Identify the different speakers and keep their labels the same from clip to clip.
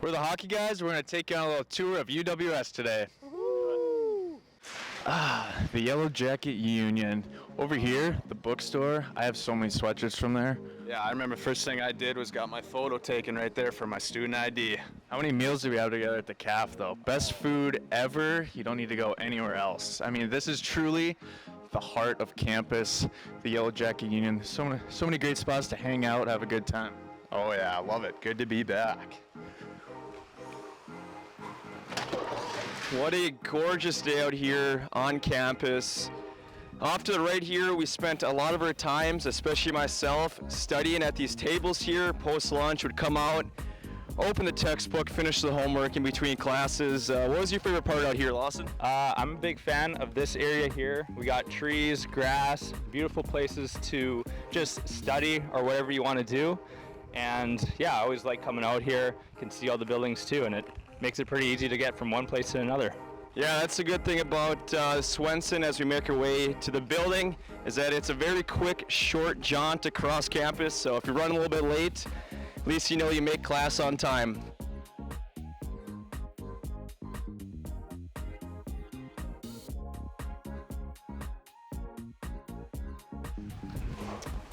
Speaker 1: We're the hockey guys. We're going to take you on a little tour of UWS today. The Yellow Jacket Union. Over here, the bookstore. I have so many sweatshirts from there.
Speaker 2: Yeah, I remember first thing I did was got my photo taken right there for my student ID.
Speaker 1: How many meals do we have together at the CAF, though? Best food ever. You don't need to go anywhere else. I mean, this is truly the heart of campus, the Yellow Jacket Union. So many great spots to hang out, have a good time.
Speaker 2: Oh yeah, I love it. Good to be back.
Speaker 3: What a gorgeous day out here on campus. Off to the right here, we spent a lot of our times, especially myself, studying at these tables here. Post-lunch would come out, open the textbook, finish the homework in between classes. What was your favorite part out here, Lawson?
Speaker 4: I'm a big fan of this area here. We got trees, grass, beautiful places to just study or whatever you want to do. And yeah, I always like coming out here. You can see all the buildings too, and it makes it pretty easy to get from one place to another.
Speaker 3: Yeah, that's a good thing about Swenson as we make our way to the building, is that it's a very quick, short jaunt across campus. So if you're running a little bit late, at least you know you make class on time.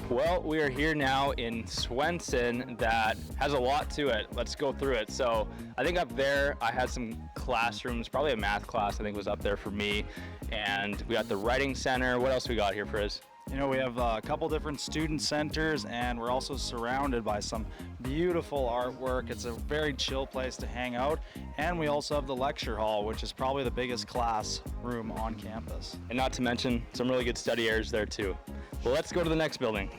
Speaker 4: Well, we are here now in Swenson that has a lot to it. Let's go through it. So I think up there I had some classrooms, probably a math class I think was up there for me. And we got the writing center. What else we got here, Frizz?
Speaker 5: You know, we have a couple different student centers, and we're also surrounded by some beautiful artwork. It's a very chill place to hang out. And we also have the lecture hall, which is probably the biggest classroom on campus.
Speaker 4: And not to mention some really good study areas there too. Well, let's go to the next building.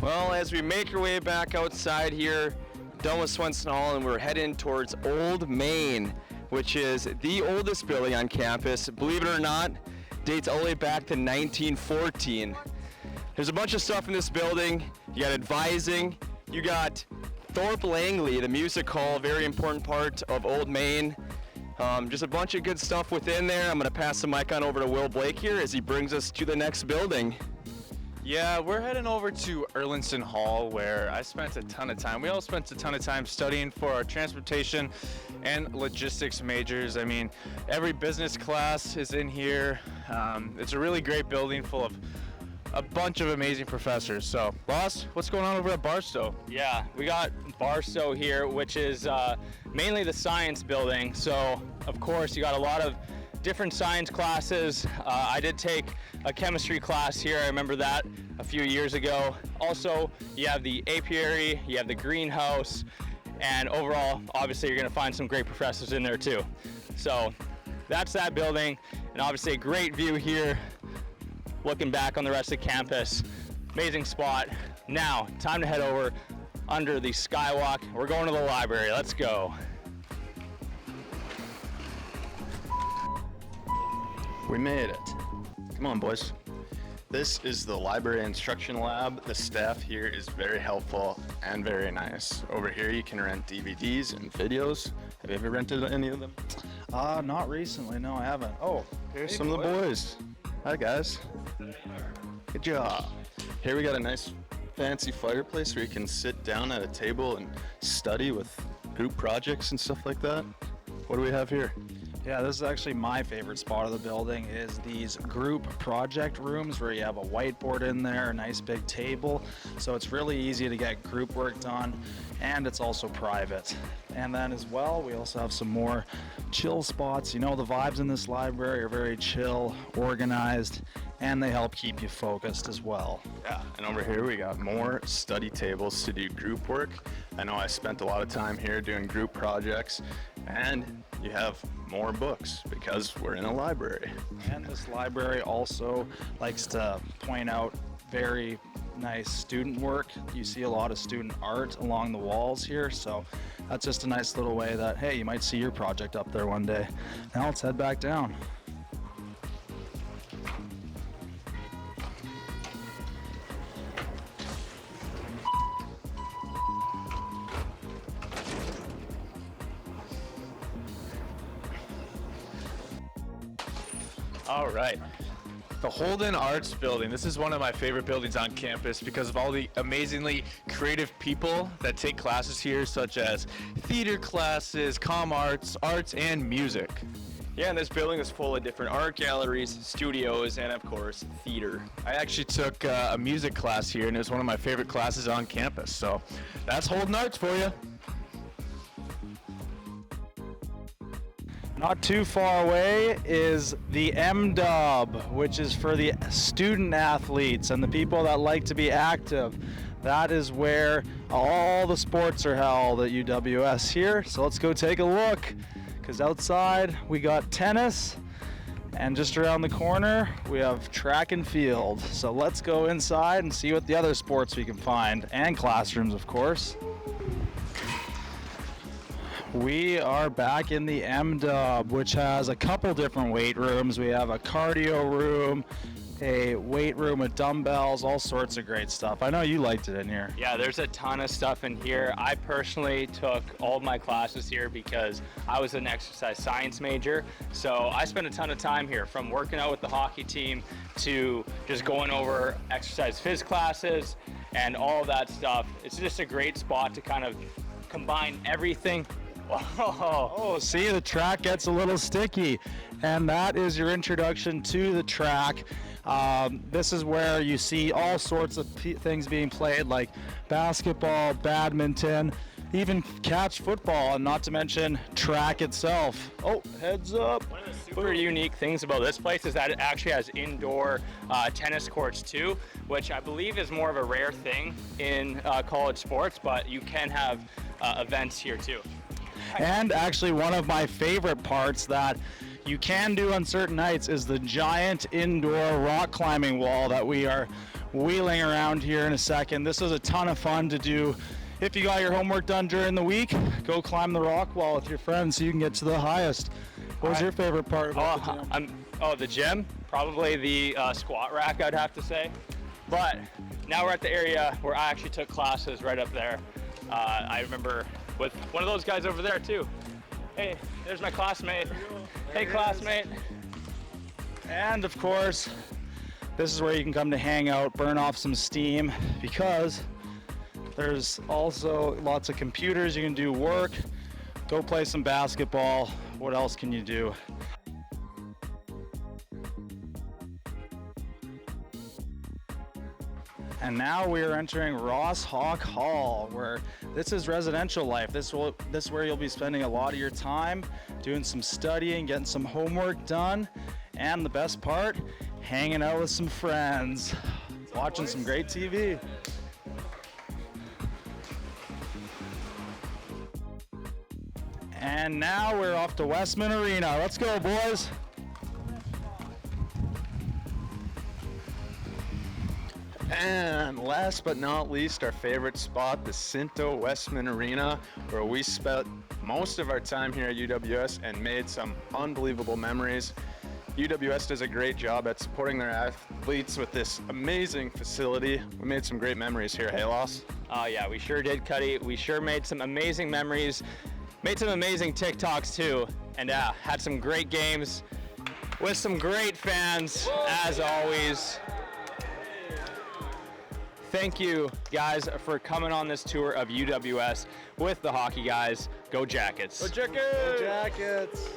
Speaker 3: Well, as we make our way back outside here, done with Swenson Hall, and we're heading towards Old Main, which is the oldest building on campus. Believe it or not, dates all the way back to 1914. There's a bunch of stuff in this building. You got advising, you got Thorpe Langley, the music hall, very important part of Old Main. Just a bunch of good stuff within there. I'm gonna pass the mic on over to Will Blake here as he brings us to the next building.
Speaker 1: Yeah, we're heading over to Erlinson Hall, where I spent a ton of time. We all spent a ton of time studying for our transportation and logistics majors. I mean, every business class is in here. It's a really great building full of a bunch of amazing professors. So, boss, what's going on over at Barstow?
Speaker 4: Yeah, we got Barstow here, which is mainly the science building. So, of course, you got a lot of different science classes. I did take a chemistry class here. I remember that a few years ago. Also, you have the apiary, you have the greenhouse, and overall, obviously, you're gonna find some great professors in there too. So that's that building, and obviously a great view here, looking back on the rest of campus. Amazing spot. Now, time to head over under the skywalk. We're going to the library. Let's go.
Speaker 2: We made it. Come on, boys. This is the library instruction lab. The staff here is very helpful and very nice. Over here you can rent DVDs and videos. Have you ever rented any of them?
Speaker 5: Not recently, no, I haven't. Oh,
Speaker 2: Here's some of the boys. Hi, guys. Good job. Here we got a nice fancy fireplace where you can sit down at a table and study with group projects and stuff like that. What do we have here?
Speaker 5: yeah, this is actually my favorite spot of the building, is these group project rooms where you have a whiteboard in there, a nice big table. So it's really easy to get group work done, and it's also private. And then as well, we also have some more chill spots. You know, the vibes in this library are very chill, organized, and they help keep you focused as well.
Speaker 2: Yeah, and over here we got more study tables to do group work. I know I spent a lot of time here doing group projects, and you have more books because we're in a library.
Speaker 5: And this library also likes to point out very nice student work. You see a lot of student art along the walls here, so that's just a nice little way that, hey, you might see your project up there one day. Now let's head back down.
Speaker 4: All right.
Speaker 1: The Holden Arts Building. This is one of my favorite buildings on campus because of all the amazingly creative people that take classes here, such as theater classes, comm arts, arts, and music.
Speaker 3: Yeah, and this building is full of different art galleries, studios, and of course, theater.
Speaker 1: I actually took a music class here, and it was one of my favorite classes on campus. So that's Holden Arts for you.
Speaker 5: Not too far away is the M-Dub, which is for the student athletes and the people that like to be active. That is where all the sports are held at UWS here. So let's go take a look, because outside we got tennis, and just around the corner we have track and field. So let's go inside and see what the other sports we can find, and classrooms, of course. We are back in the M-Dub, which has a couple different weight rooms. We have a cardio room, a weight room with dumbbells, all sorts of great stuff. I know you liked it in here.
Speaker 4: Yeah, there's a ton of stuff in here. I personally took all of my classes here because I was an exercise science major. So I spent a ton of time here, from working out with the hockey team to just going over exercise phys classes and all of that stuff. It's just a great spot to kind of combine everything.
Speaker 5: Oh, see, the track gets a little sticky, and that is your introduction to the track. This is where you see all sorts of things being played, like basketball, badminton, even catch football, and not to mention track itself. Oh, heads up.
Speaker 4: One of the super unique things about this place is that it actually has indoor tennis courts too, which I believe is more of a rare thing in college sports, but you can have events here too.
Speaker 5: And actually, one of my favorite parts that you can do on certain nights is the giant indoor rock climbing wall that we are wheeling around here in a second. This is a ton of fun to do. If you got your homework done during the week, go climb the rock wall with your friends so you can get to the highest. What was your favorite part about the gym?
Speaker 4: The gym? Probably the squat rack, I'd have to say. But now we're at the area where I actually took classes right up there. I remember with one of those guys over there too. Hey, there's my classmate. Hey, classmate.
Speaker 5: And of course, this is where you can come to hang out, burn off some steam, because there's also lots of computers. You can do work, go play some basketball. What else can you do? And now we are entering Ross Hawk Hall, where this is residential life. This is where you'll be spending a lot of your time doing some studying, getting some homework done, and the best part, hanging out with some friends, watching some great TV. And now we're off to Westman Arena. Let's go, boys.
Speaker 2: And last but not least, our favorite spot, the Cinto Westman Arena, where we spent most of our time here at UWS and made some unbelievable memories. UWS does a great job at supporting their athletes with this amazing facility. We made some great memories here, hey Loss?
Speaker 4: Yeah, we sure did, Cuddy. We sure made some amazing memories, made some amazing TikToks too, and had some great games with some great fans, as always. Thank you, guys, for coming on this tour of UWS with the hockey guys. Go Jackets!
Speaker 5: Go Jackets! Go Jackets!